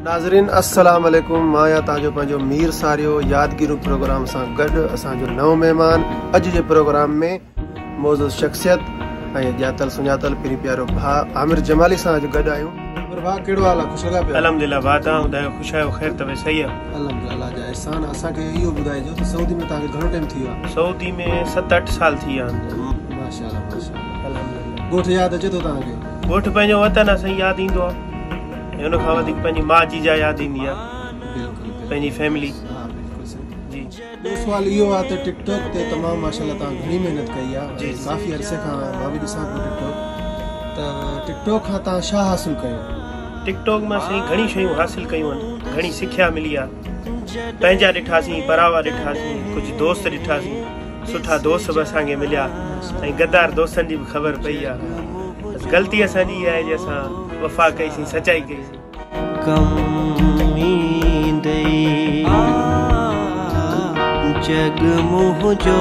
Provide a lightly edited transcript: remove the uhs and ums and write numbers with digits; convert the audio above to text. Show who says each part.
Speaker 1: नाज़रीन अस्सलाम वालेकुम। मां ताजो पंहिंजो मीर सारियो यादगिरी प्रोग्राम सां गॾु असांजो नओं महिमान अॼु जे प्रोग्राम में मौजूद शख्सियत ऐं ॼातल सुञातल पिरी प्यारो भाउ आमिर जमाली सां अॼु गॾु आहियूं। भाउ कहिड़ो हाल आहे? ख़ुशि लॻा पिया?
Speaker 2: अल्हम्दुलिल्लाह। भाउ तव्हां ॿुधायो, ख़ुशि आहियो? ख़ैर तवे सही आहे?
Speaker 1: अल्हम्दुलिल्लाह जा एहसान। असांखे इहो ॿुधाइजो त सऊदी में तव्हांखे घणो टाइम थी वियो आहे?
Speaker 2: सऊदी में 7-8 साल थी विया आहिनि।
Speaker 1: माशाल्लाह माशाल्लाह।
Speaker 2: अल्हम्दुलिल्लाह।
Speaker 1: ॻोठ यादि अचे थो तव्हांखे?
Speaker 2: ॻोठ पंहिंजो वतन असां यादि ईंदो आहे, हुन खां वधीक पंहिंजी माउ जी जा यादि ईंदी आहे, पंहिंजी फैमिली। जी
Speaker 1: ॿियो सुवाल इहो आहे त टिकटॉक ते तमामु माशाल्लाह तव्हां घणी महिनत कई आहे।
Speaker 2: जी
Speaker 1: काफ़ी अरसे खां मां बि ॾिसां पियो टिकटॉक। त टिकटॉक खां तव्हां छा हासिलु कयो?
Speaker 2: टिकटॉक मां साईं घणी शयूं हासिलु कयूं आहिनि, घणी सिख्या मिली आहे। पंहिंजा ॾिठासीं, परावा ॾिठासीं, कुझु दोस्त ॾिठासीं, सुठा दोस्त बि असांखे मिलिया ऐं गद्दार दोस्तनि जी बि ख़बर पई आहे। बसि ग़लती असांजी इहा आहे जे असां वफ़ा कईसीं, सचाई कईसीं। जग मुंहिंजो